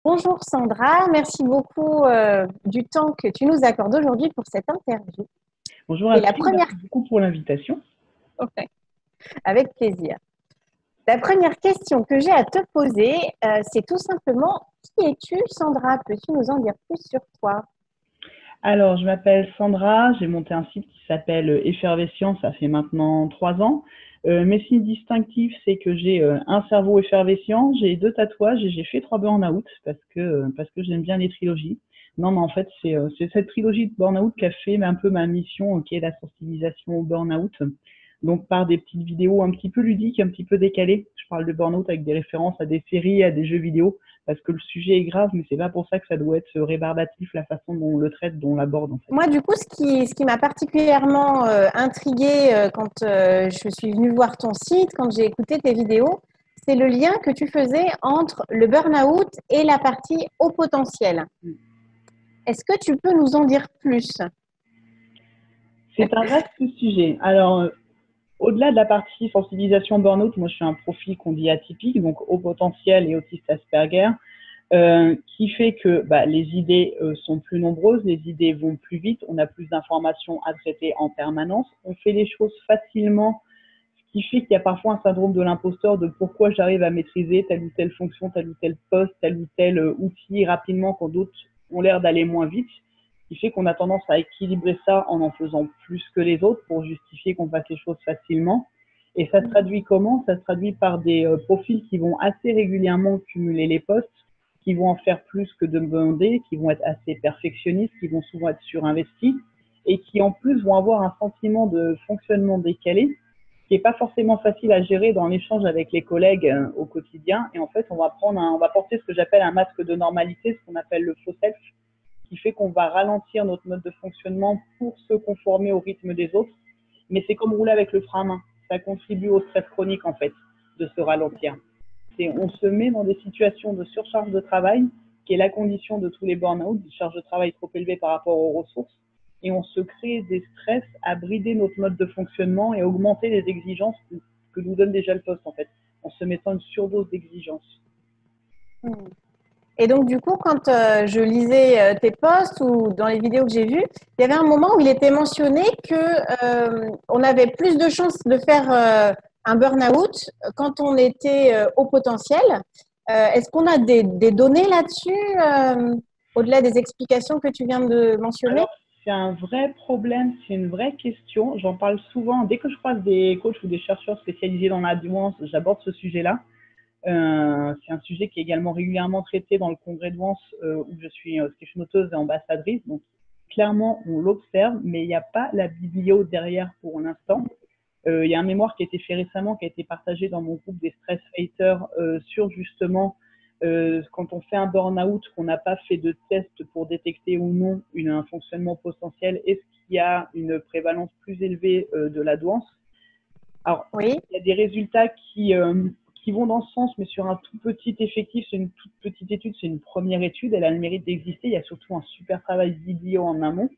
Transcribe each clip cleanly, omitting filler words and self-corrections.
Bonjour Sandra, merci beaucoup du temps que tu nous accordes aujourd'hui pour cette interview. Bonjour Et à la tous, première, merci beaucoup pour l'invitation. ouais, avec plaisir. La première question que j'ai à te poser, c'est tout simplement, qui es-tu Sandra? Peux-tu nous en dire plus sur toi? Alors, je m'appelle Sandra, j'ai monté un site qui s'appelle Effervescence, ça fait maintenant 3 ans. Mes signes distinctifs, c'est que j'ai un cerveau effervescent, j'ai 2 tatouages et j'ai fait 3 burn-out parce que j'aime bien les trilogies. Non, mais en fait, c'est cette trilogie de burn-out qui a fait un peu ma mission, qui est la sensibilisation au burn-out. Donc, par des petites vidéos un petit peu ludiques, un petit peu décalées. Je parle de burn-out avec des références à des séries, à des jeux vidéo, parce que le sujet est grave, mais c'est pas pour ça que ça doit être rébarbatif, la façon dont on le traite, dont on l'aborde, en fait. Moi, du coup, ce qui m'a particulièrement intriguée quand je suis venue voir ton site, quand j'ai écouté tes vidéos, c'est le lien que tu faisais entre le burn-out et la partie haut potentiel. Est-ce que tu peux nous en dire plus? C'est un vaste sujet. Alors, au-delà de la partie sensibilisation burn-out, moi je suis un profil qu'on dit atypique, donc haut potentiel et autiste Asperger, qui fait que les idées sont plus nombreuses, les idées vont plus vite, on a plus d'informations à traiter en permanence, on fait les choses facilement, ce qui fait qu'il y a parfois un syndrome de l'imposteur de pourquoi j'arrive à maîtriser telle ou telle fonction, tel ou tel poste, tel ou tel outil rapidement quand d'autres ont l'air d'aller moins vite, ce qui fait qu'on a tendance à équilibrer ça en faisant plus que les autres pour justifier qu'on fasse les choses facilement. Et ça se traduit comment? Ça se traduit par des profils qui vont assez régulièrement cumuler les postes, qui vont en faire plus que de demander, qui vont être assez perfectionnistes, qui vont souvent être surinvestis et qui en plus vont avoir un sentiment de fonctionnement décalé qui est pas forcément facile à gérer dans l'échange avec les collègues au quotidien. Et en fait, on va porter ce que j'appelle un masque de normalité, ce qu'on appelle le faux self, qui fait qu'on va ralentir notre mode de fonctionnement pour se conformer au rythme des autres. Mais c'est comme rouler avec le frein à main. Ça contribue au stress chronique, en fait, de se ralentir. On se met dans des situations de surcharge de travail, qui est la condition de tous les burn-out, des charges de travail trop élevées par rapport aux ressources, et on se crée des stress à brider notre mode de fonctionnement et augmenter les exigences que nous donne déjà le poste, en fait, en se mettant une surdose d'exigences. Et donc, du coup, quand je lisais tes posts ou dans les vidéos que j'ai vues, il y avait un moment où il était mentionné que on avait plus de chances de faire un burn-out quand on était au potentiel. Est-ce qu'on a des données là-dessus, au-delà des explications que tu viens de mentionner? Alors, c'est un vrai problème, c'est une vraie question. J'en parle souvent. Dès que je croise des coachs ou des chercheurs spécialisés dans la douance, j'aborde ce sujet-là. C'est un sujet qui est également régulièrement traité dans le congrès de Vence où je suis station-noteuse et ambassadrice. Donc, clairement, on l'observe, mais il n'y a pas la biblio derrière pour l'instant. Il y a un mémoire qui a été fait récemment, qui a été partagé dans mon groupe des stress fighters sur justement quand on fait un burn-out, qu'on n'a pas fait de test pour détecter ou non un fonctionnement potentiel, est-ce qu'il y a une prévalence plus élevée de la douance? Alors, Oui. il y a des résultats qui vont dans ce sens, mais sur un tout petit effectif, c'est une toute petite étude, c'est une première étude, elle a le mérite d'exister. Il y a surtout un super travail vidéo en amont,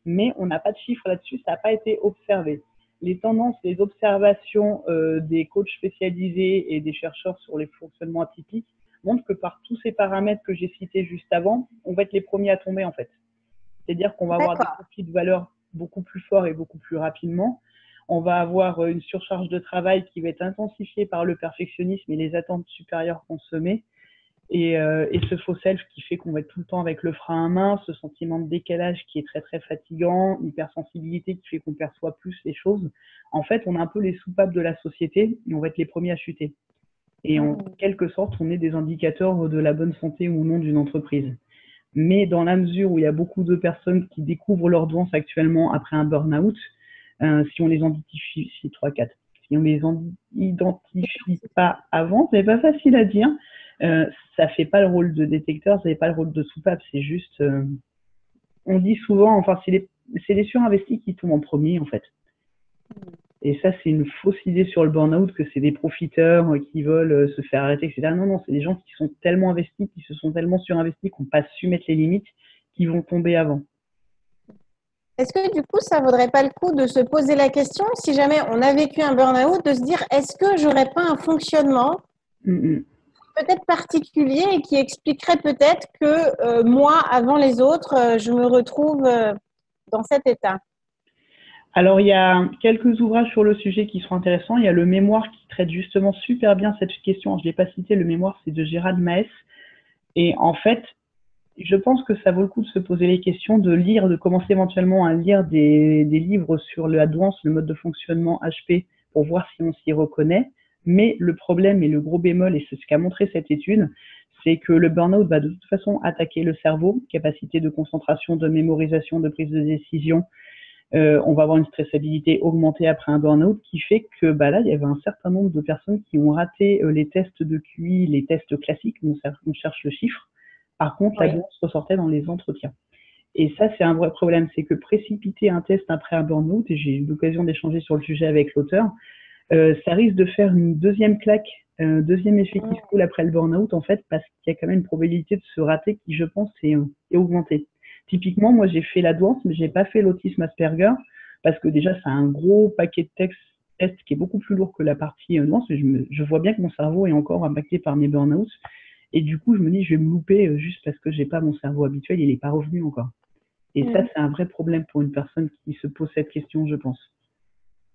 mais on n'a pas de chiffres là-dessus, ça n'a pas été observé. Les tendances, les observations des coachs spécialisés et des chercheurs sur les fonctionnements atypiques montrent que par tous ces paramètres que j'ai cités juste avant, on va être les premiers à tomber en fait. C'est-à-dire qu'on va avoir des conflits de valeurs beaucoup plus forts et beaucoup plus rapidement. On va avoir une surcharge de travail qui va être intensifiée par le perfectionnisme et les attentes supérieures qu'on se met. Et ce faux self qui fait qu'on va être tout le temps avec le frein à main, ce sentiment de décalage qui est très très fatigant, une hypersensibilité qui fait qu'on perçoit plus les choses. En fait, on est un peu les soupapes de la société et on va être les premiers à chuter. Et en quelque sorte, on est des indicateurs de la bonne santé ou non d'une entreprise. Mais dans la mesure où il y a beaucoup de personnes qui découvrent leur douance actuellement après un burn-out, si on les identifie, si 3, 4, si on les identifie pas avant, c'est pas facile à dire. Ça fait pas le rôle de détecteur, ça fait pas le rôle de soupape, c'est juste, on dit souvent, enfin, c'est les surinvestis qui tombent en premier, en fait. Et ça, c'est une fausse idée sur le burn-out, que c'est des profiteurs qui veulent se faire arrêter, etc. Non, non, c'est des gens qui sont tellement investis, qui se sont tellement surinvestis, qui n'ont pas su mettre les limites, qui vont tomber avant. Est-ce que du coup, ça vaudrait pas le coup de se poser la question, si jamais on a vécu un burn-out, de se dire, est-ce que j'aurais pas un fonctionnement peut-être particulier et qui expliquerait peut-être que moi, avant les autres, je me retrouve dans cet état. Alors, il y a quelques ouvrages sur le sujet qui sont intéressants. Il y a le mémoire qui traite justement super bien cette question. Je ne l'ai pas cité, le mémoire, c'est de Gérald Maes. Et en fait, je pense que ça vaut le coup de se poser les questions, de lire, de commencer éventuellement à lire des livres sur le ADVANCE, le mode de fonctionnement HP, pour voir si on s'y reconnaît. Mais le problème et le gros bémol, et c'est ce qu'a montré cette étude, c'est que le burn-out va de toute façon attaquer le cerveau, capacité de concentration, de mémorisation, de prise de décision. On va avoir une stressabilité augmentée après un burn-out qui fait que là, il y avait un certain nombre de personnes qui ont raté les tests de QI, les tests classiques, on cherche le chiffre. Par contre, la violence ressortait dans les entretiens. Et ça, c'est un vrai problème, c'est que précipiter un test après un burn-out, et j'ai eu l'occasion d'échanger sur le sujet avec l'auteur, ça risque de faire une deuxième claque, deuxième effet qui se coule après le burn-out, en fait, parce qu'il y a quand même une probabilité de se rater qui, je pense, est augmentée. Typiquement, moi, j'ai fait la douance, mais j'ai pas fait l'autisme Asperger, parce que déjà, c'est un gros paquet de tests qui est beaucoup plus lourd que la partie douance. Je vois bien que mon cerveau est encore impacté par mes burn-outs. Et du coup, je me dis, je vais me louper juste parce que j'ai pas mon cerveau habituel, il n'est pas revenu encore. Et ça, c'est un vrai problème pour une personne qui se pose cette question, je pense.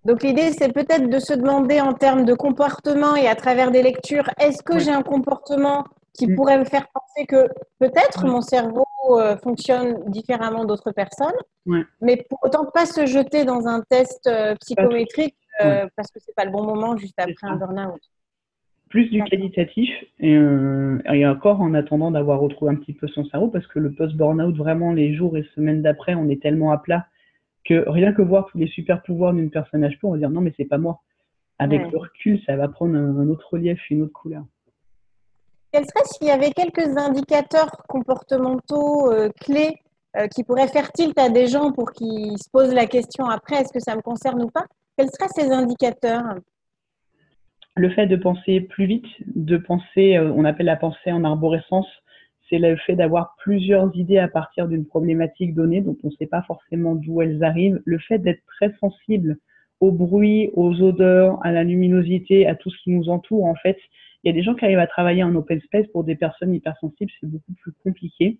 Donc l'idée, c'est peut-être de se demander en termes de comportement et à travers des lectures, est-ce que j'ai un comportement qui pourrait me faire penser que peut-être mon cerveau fonctionne différemment d'autres personnes, mais pour autant pas se jeter dans un test psychométrique parce que c'est pas le bon moment juste après un burn-out. Plus du qualitatif, et encore en attendant d'avoir retrouvé un petit peu son cerveau, parce que le post-burnout, vraiment, les jours et semaines d'après, on est tellement à plat que rien que voir tous les super pouvoirs d'une personne HP, on va dire non, mais c'est pas moi. Avec le recul, ça va prendre un autre relief, une autre couleur. Quel serait s'il y avait quelques indicateurs comportementaux clés qui pourraient faire tilt à des gens pour qu'ils se posent la question après, est-ce que ça me concerne ou pas? Quels seraient ces indicateurs? Le fait de penser plus vite, de penser, on appelle la pensée en arborescence, c'est le fait d'avoir plusieurs idées à partir d'une problématique donnée dont on ne sait pas forcément d'où elles arrivent. Le fait d'être très sensible au bruit, aux odeurs, à la luminosité, à tout ce qui nous entoure. En fait, il y a des gens qui arrivent à travailler en open space. Pour des personnes hypersensibles, c'est beaucoup plus compliqué.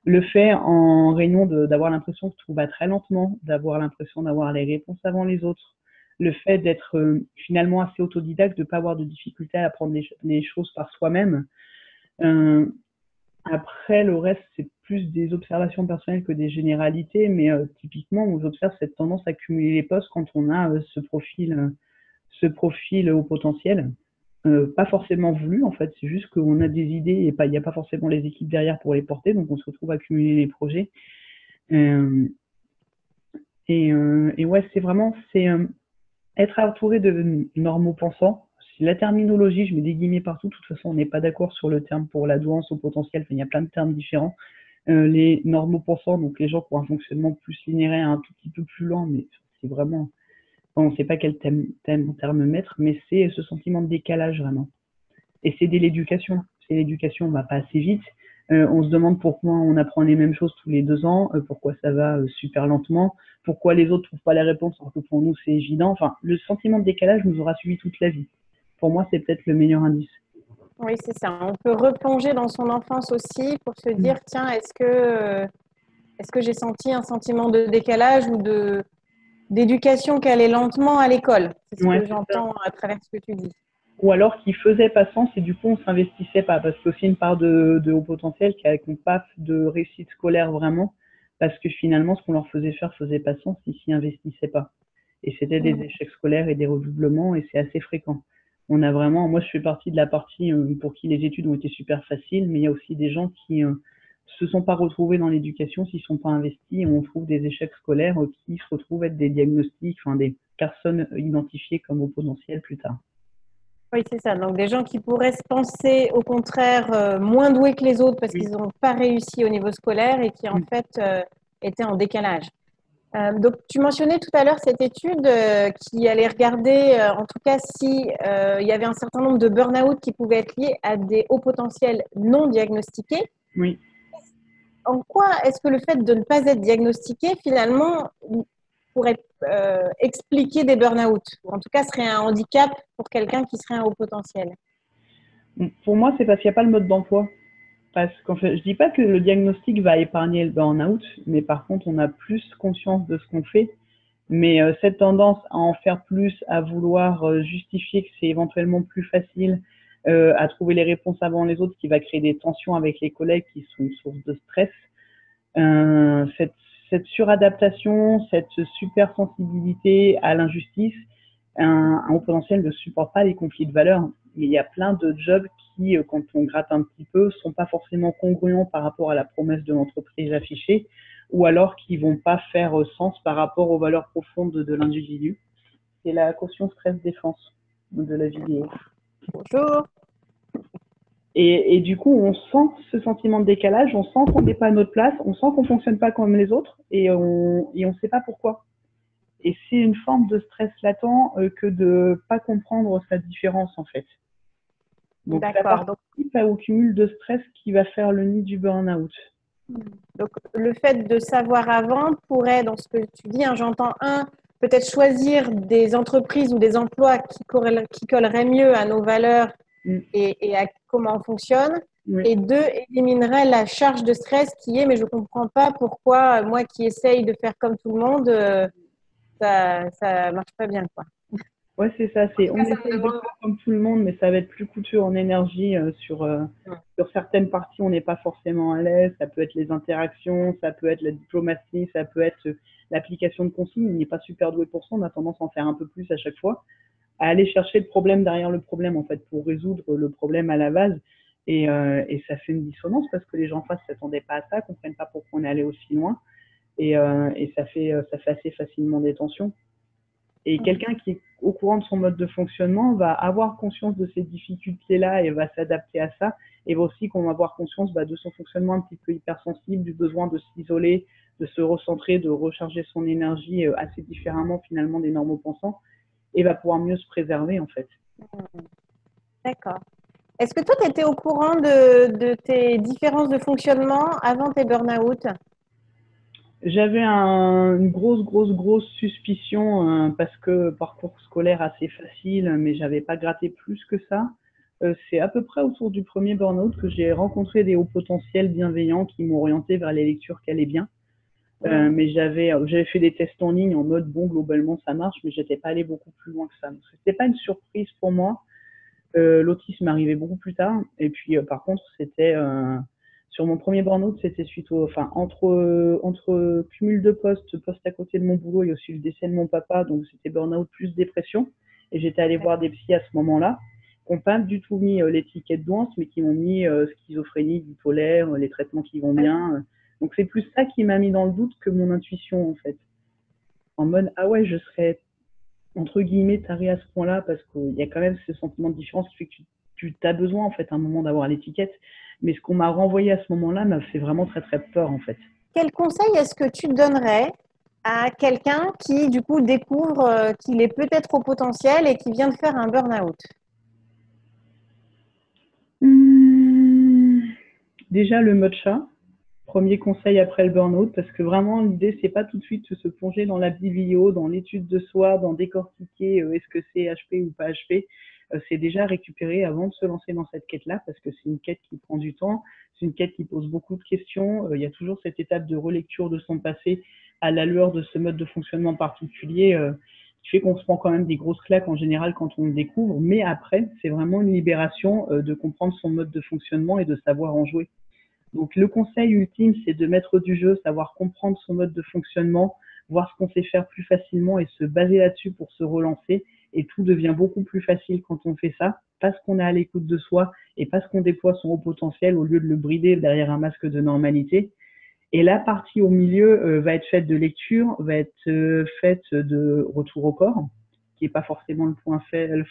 Le fait en réunion d'avoir l'impression que tout va très lentement, d'avoir l'impression d'avoir les réponses avant les autres, le fait d'être finalement assez autodidacte, de ne pas avoir de difficulté à apprendre les choses par soi-même. Après, le reste, c'est plus des observations personnelles que des généralités, mais typiquement, on observe cette tendance à cumuler les postes quand on a ce profil au potentiel. Pas forcément voulu, en fait, c'est juste qu'on a des idées et il n'y a pas forcément les équipes derrière pour les porter, donc on se retrouve à cumuler les projets. Et ouais, c'est vraiment être entouré de normaux pensants. La terminologie, je mets des guillemets partout, de toute façon, on n'est pas d'accord sur le terme pour la douance au potentiel, enfin, il y a plein de termes différents. Les normaux pensants, donc les gens qui ont un fonctionnement plus linéaire, un tout petit peu plus lent, mais c'est vraiment, on ne sait pas quel terme mettre, mais c'est ce sentiment de décalage vraiment. Et c'est l'éducation. C'est l'éducation, on va pas assez vite. On se demande pourquoi on apprend les mêmes choses tous les 2 ans, pourquoi ça va super lentement, pourquoi les autres trouvent pas les réponses alors que pour nous c'est évident. Enfin, le sentiment de décalage nous aura suivi toute la vie. Pour moi, c'est peut-être le meilleur indice. Oui, c'est ça. On peut replonger dans son enfance aussi pour se dire, tiens, est-ce que j'ai senti un sentiment de décalage ou d'éducation qui allait lentement à l'école? C'est ce que j'entends à travers ce que tu dis. Ou alors qui faisait pas sens et du coup on s'investissait pas, parce que c'est une part de haut potentiel qui n'ont pas de réussite scolaire vraiment, parce que finalement ce qu'on leur faisait faire faisait pas sens, ils s'y investissaient pas. Et c'était des échecs scolaires et des redoublements, et c'est assez fréquent. On a vraiment, moi je fais partie de la partie pour qui les études ont été super faciles, mais il y a aussi des gens qui se sont pas retrouvés dans l'éducation, s'ils sont pas investis, et on trouve des échecs scolaires qui se retrouvent être des diagnostics, enfin des personnes identifiées comme au potentiel plus tard. Oui, c'est ça. Donc, des gens qui pourraient se penser, au contraire, moins doués que les autres parce qu'ils n'ont pas réussi au niveau scolaire et qui, en fait, étaient en décalage. Donc, tu mentionnais tout à l'heure cette étude qui allait regarder, en tout cas, si il y avait un certain nombre de burn-out qui pouvaient être liés à des hauts potentiels non diagnostiqués. Oui. En quoi est-ce que le fait de ne pas être diagnostiqué, finalement, pourrait expliquer des burn-out, ou en tout cas serait un handicap pour quelqu'un qui serait un haut potentiel? Pour moi, c'est parce qu'il n'y a pas le mode d'emploi. Parce qu'en fait, je dis pas que le diagnostic va épargner le burn-out, mais par contre, on a plus conscience de ce qu'on fait. Mais cette tendance à en faire plus, à vouloir justifier que c'est éventuellement plus facile, à trouver les réponses avant les autres, qui va créer des tensions avec les collègues qui sont une source de stress. Cette, cette suradaptation, cette super sensibilité à l'injustice, un haut potentiel ne supporte pas les conflits de valeurs. Il y a plein de jobs qui, quand on gratte un petit peu, sont pas forcément congruents par rapport à la promesse de l'entreprise affichée, ou alors qui vont pas faire sens par rapport aux valeurs profondes de l'individu. C'est la caution stress-défense de la vidéo. Bonjour. Et du coup, on sent ce sentiment de décalage, on sent qu'on n'est pas à notre place, on sent qu'on fonctionne pas comme les autres, et on sait pas pourquoi. Et c'est une forme de stress latent que de pas comprendre sa différence, en fait. Donc, ça participe au cumul de stress qui va faire le nid du burn-out. Donc, le fait de savoir avant pourrait, dans ce que tu dis, hein, j'entends peut-être choisir des entreprises ou des emplois qui colleraient mieux à nos valeurs et à comment on fonctionne. Oui. Et deux, éliminerait la charge de stress qui est, mais je ne comprends pas pourquoi moi qui essaye de faire comme tout le monde, ça marche pas bien, quoi. Ouais, c'est ça. On essaye de faire comme tout le monde, mais ça va être plus coûteux en énergie sur certaines parties. On n'est pas forcément à l'aise. Ça peut être les interactions, ça peut être la diplomatie, ça peut être l'application de consignes. On n'est pas super doué pour ça. On a tendance à en faire un peu plus à chaque fois, à aller chercher le problème derrière le problème, en fait, pour résoudre le problème à la base. Et ça fait une dissonance parce que les gens en face ne s'attendaient pas à ça, comprennent pas pourquoi on est allé aussi loin. Et ça fait assez facilement des tensions. Et quelqu'un qui est au courant de son mode de fonctionnement va avoir conscience de ces difficultés-là et va s'adapter à ça. Et va aussi qu'on va avoir conscience de son fonctionnement un petit peu hypersensible, du besoin de s'isoler, de se recentrer, de recharger son énergie assez différemment finalement des normaux-pensants, et va pouvoir mieux se préserver en fait. D'accord. Est-ce que toi, tu étais au courant de tes différences de fonctionnement avant tes burn-out? J'avais une grosse suspicion parce que parcours scolaire assez facile, mais j'avais pas gratté plus que ça. C'est à peu près autour du premier burn-out que j'ai rencontré des hauts potentiels bienveillants qui m'ont orienté vers les lectures qui allaient bien. Mais j'avais fait des tests en ligne en mode bon, globalement ça marche, mais j'étais pas allé beaucoup plus loin que ça. Donc c'était pas une surprise pour moi. L'autisme arrivait beaucoup plus tard. Et puis par contre, c'était sur mon premier burn-out, c'était entre cumul de poste à côté de mon boulot et aussi le décès de mon papa, donc c'était burn-out plus dépression. Et j'étais allé voir des psys à ce moment-là, qui n'ont pas du tout mis l'étiquette douance, mais qui m'ont mis schizophrénie, bipolaire, les traitements qui vont bien. Donc c'est plus ça qui m'a mis dans le doute que mon intuition en fait. En mode ah ouais, je serais entre guillemets taré à ce point-là parce qu'il y a quand même ce sentiment de différence qui fait que tu as besoin en fait à un moment d'avoir l'étiquette. Mais ce qu'on m'a renvoyé à ce moment-là m'a fait vraiment très peur en fait. Quel conseil est-ce que tu donnerais à quelqu'un qui du coup découvre qu'il est peut-être au potentiel et qui vient de faire un burn-out? Déjà le mode chat. Premier conseil après le burn-out, parce que vraiment l'idée c'est pas tout de suite de se plonger dans la vidéo, dans l'étude de soi, dans décortiquer est-ce que c'est HP ou pas HP. C'est déjà récupérer avant de se lancer dans cette quête-là, parce que c'est une quête qui prend du temps, c'est une quête qui pose beaucoup de questions. Il y a toujours cette étape de relecture de son passé à la lueur de ce mode de fonctionnement particulier qui fait qu'on se prend quand même des grosses claques en général quand on le découvre, mais après c'est vraiment une libération de comprendre son mode de fonctionnement et de savoir en jouer. Donc le conseil ultime, c'est de mettre du jeu, savoir comprendre son mode de fonctionnement, voir ce qu'on sait faire plus facilement et se baser là-dessus pour se relancer. Et tout devient beaucoup plus facile quand on fait ça, parce qu'on est à l'écoute de soi et parce qu'on déploie son haut potentiel au lieu de le brider derrière un masque de normalité. Et la partie au milieu va être faite de lecture, va être faite de retour au corps, qui n'est pas forcément le point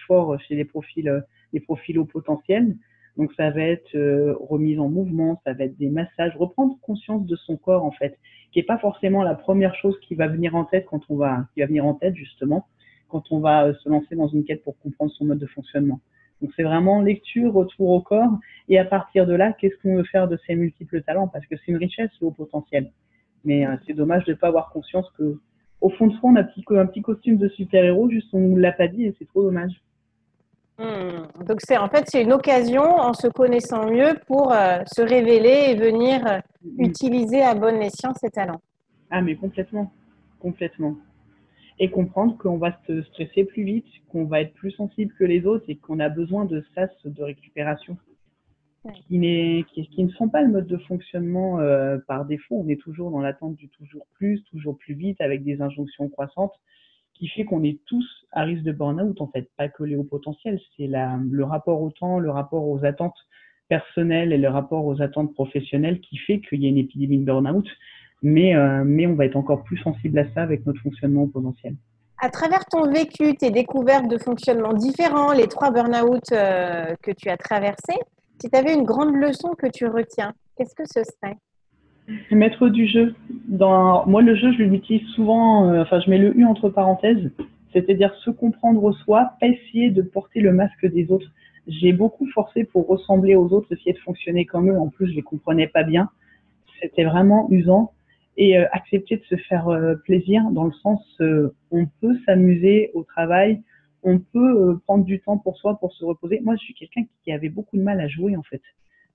fort chez les profils haut potentiel. Donc ça va être remise en mouvement, ça va être des massages, reprendre conscience de son corps en fait, qui est pas forcément la première chose qui va venir en tête justement quand on va se lancer dans une quête pour comprendre son mode de fonctionnement. Donc c'est vraiment lecture, retour au corps, et à partir de là, qu'est-ce qu'on veut faire de ces multiples talents, parce que c'est une richesse le haut potentiel. Mais c'est dommage de pas avoir conscience que au fond de soi, on a un petit costume de super-héros, juste on nous l'a pas dit et c'est trop dommage. Donc, en fait, c'est une occasion, en se connaissant mieux, pour se révéler et venir utiliser à bon escient ses talents. Ah, mais complètement. Complètement. Et comprendre qu'on va se stresser plus vite, qu'on va être plus sensible que les autres et qu'on a besoin de sas de récupération. Qui ne sont pas le mode de fonctionnement par défaut. On est toujours dans l'attente du toujours plus vite, avec des injonctions croissantes, qui fait qu'on est tous à risque de burn-out, en fait, pas que les hauts potentiels. C'est le rapport au temps, le rapport aux attentes personnelles et le rapport aux attentes professionnelles qui fait qu'il y a une épidémie de burn-out, mais on va être encore plus sensible à ça avec notre fonctionnement au potentiel. À travers ton vécu, tes découvertes de fonctionnement différents, les 3 burn-out que tu as traversés, si tu avais une grande leçon que tu retiens, qu'est-ce que ce serait? Maître du jeu. Moi, le jeu, je l'utilise souvent, je mets le U entre parenthèses, c'est-à-dire se comprendre soi, pas essayer de porter le masque des autres. J'ai beaucoup forcé pour ressembler aux autres, essayer de fonctionner comme eux. En plus, je les comprenais pas bien. C'était vraiment usant. Et accepter de se faire plaisir dans le sens, on peut s'amuser au travail, on peut prendre du temps pour soi, pour se reposer. Moi, je suis quelqu'un qui avait beaucoup de mal à jouer, en fait.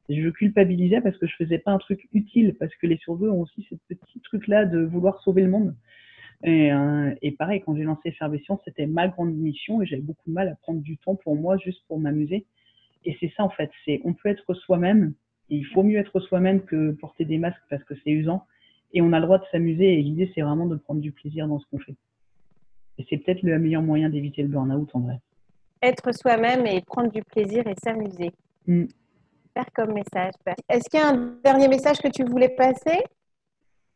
Je culpabilisais parce que je faisais pas un truc utile, parce que les surveux ont aussi ce petit truc-là de vouloir sauver le monde. Et pareil, quand j'ai lancé Effervescence, c'était ma grande mission et j'avais beaucoup de mal à prendre du temps pour moi, juste pour m'amuser. Et c'est ça, en fait, on peut être soi-même, et il faut mieux être soi-même que porter des masques parce que c'est usant. Et on a le droit de s'amuser, et l'idée, c'est vraiment de prendre du plaisir dans ce qu'on fait. Et c'est peut-être le meilleur moyen d'éviter le burn-out, en vrai. Être soi-même et prendre du plaisir et s'amuser. Super comme message. Est-ce qu'il y a un dernier message que tu voulais passer?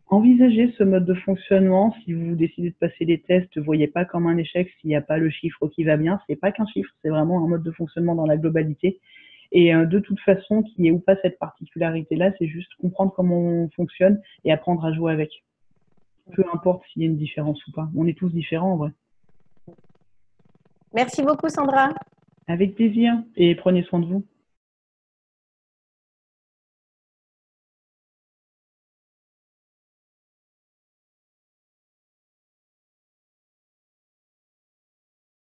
Envisagez ce mode de fonctionnement. Si vous décidez de passer les tests, ne voyez pas comme un échec s'il n'y a pas le chiffre qui va bien. C'est pas qu'un chiffre, c'est vraiment un mode de fonctionnement dans la globalité. Et de toute façon, qu'il y ait ou pas cette particularité-là, c'est juste comprendre comment on fonctionne et apprendre à jouer avec. Peu importe s'il y a une différence ou pas. On est tous différents en vrai. Merci beaucoup, Sandra. Avec plaisir et prenez soin de vous.